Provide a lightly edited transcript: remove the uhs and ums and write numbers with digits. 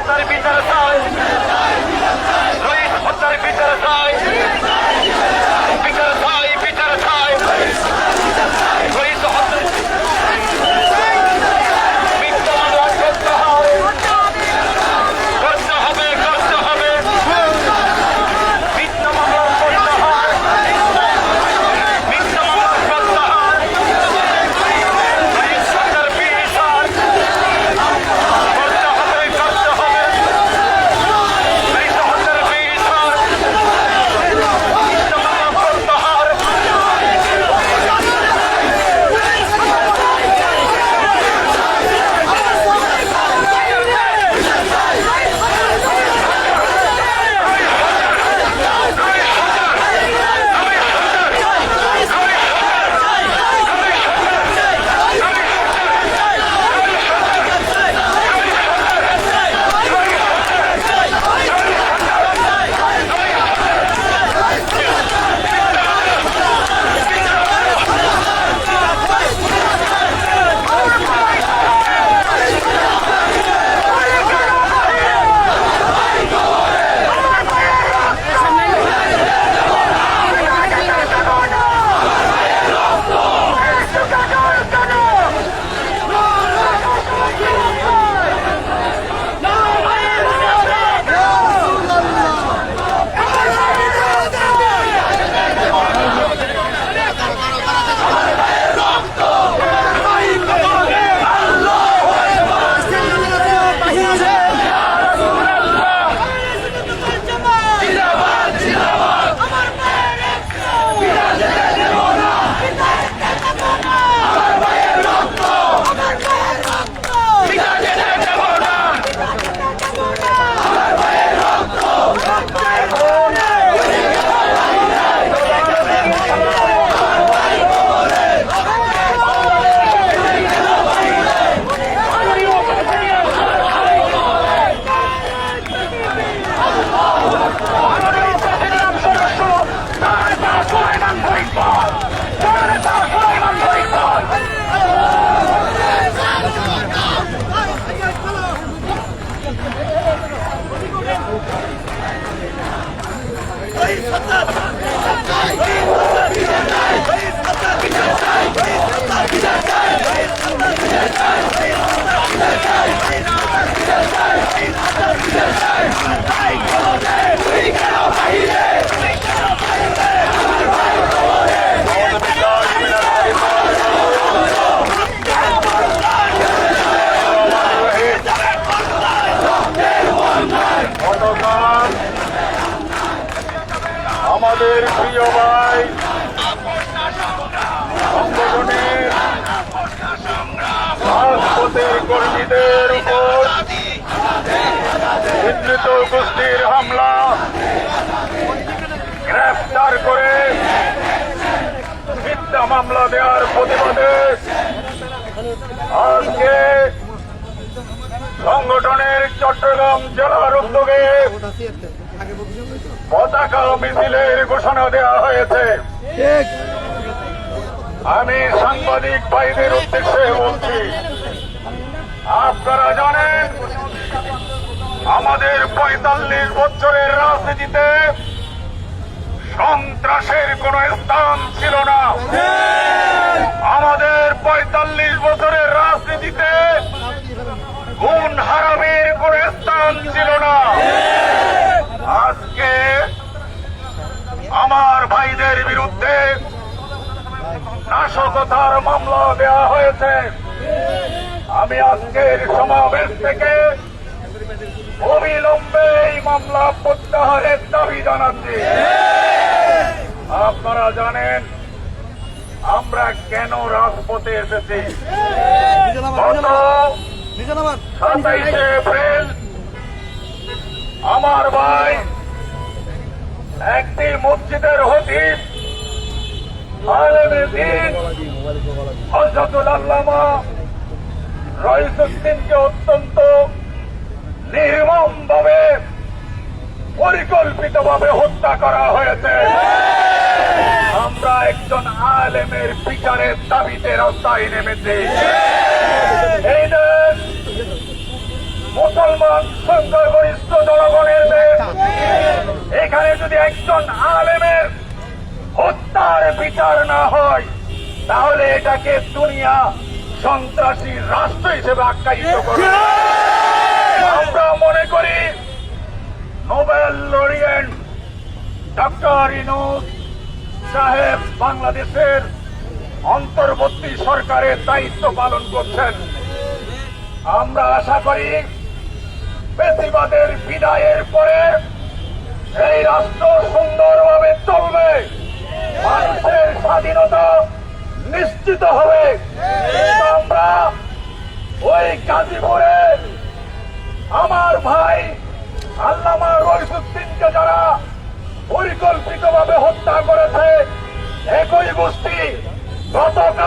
হত্যার বিচার চাই, রইস হত্যার বিচার চাই, বিচার চাই, বিচার চাই, রইস হত্যার মিথ্যা মামলা করতে হবে, করতে হবে, করতে হবে, মিথ্যা মামলা করতে হয়, মিথ্যা মামলা করতে হয়, রইস হত্যার বিচার করতে হবে, করতে হবে, রইস হত্যার বিচার মিথ্যা মামলা করতে হয়। আমাদের প্রিয় ভাই সংগঠনের রাজপথের কর্মীদের উপর বিদ্রুত গোষ্ঠীর হামলা গ্রেফতার করে মিথ্যা মামলা দেওয়ার প্রতিবাদে আজকে সংগঠনের চট্টগ্রাম জেলার উদ্যোগে পতাকা মিছিলের ঘোষণা দেওয়া হয়েছে। আমি সাংবাদিক ভাইদের উদ্দেশ্যে বলছি, আপনারা জানেন আমাদের ৪৫ বছরের রাজনীতিতে সন্ত্রাসের কোন স্থান ছিল না। আমাদের ৪৫ বছরের রাজনীতিতে খুন হারামির কোন স্থান ছিল না। আজকে আমার ভাইদের বিরুদ্ধে নাশকতার মামলা দেওয়া হয়েছে। আমি আজকের সমাবেশ থেকে অবিলম্বে এই মামলা প্রত্যাহারের দাবি জানাচ্ছি। আপনারা জানেন আমরা কেন রাজপথে এসেছি। গত ২৭শে এপ্রিল আমার ভাই একটি মসজিদের খতিব আলেমে দ্বীন হযরতুল আল্লামা রইসউদ্দিনকে অত্যন্ত নির্মমভাবে পরিকল্পিতভাবে হত্যা করা হয়েছে। আমরা একজন আলেমের বিচারের দাবিতে রাস্তায় নেমেছি। এই দেশ মুসলমান সংখ্যাগরিষ্ঠ জনগণের দেশ। এখানে যদি একজন আলেমের হত্যার বিচার না হয় তাহলে এটাকে দুনিয়া সন্ত্রাসী রাষ্ট্র হিসেবে আখ্যায়িত করে। আমরা মনে করি নোবেল লরিয়েট ডক্টর ইউনূস সাহেব বাংলাদেশের অন্তর্বর্তী সরকারের দায়িত্ব পালন করছেন। আমরা আশা করি ফ্যাসিবাদের বিদায়ের পরে এই রাষ্ট্র সুন্দরভাবে চলবে, মানুষের স্বাধীনতা নিশ্চিত হবে। আমরা ওই গাজীপুরে আমার ভাই আল্লামা রইসুদ্দিনকে যারা পরিকল্পিতভাবে হত্যা করেছে, একই গোষ্ঠী গতকাল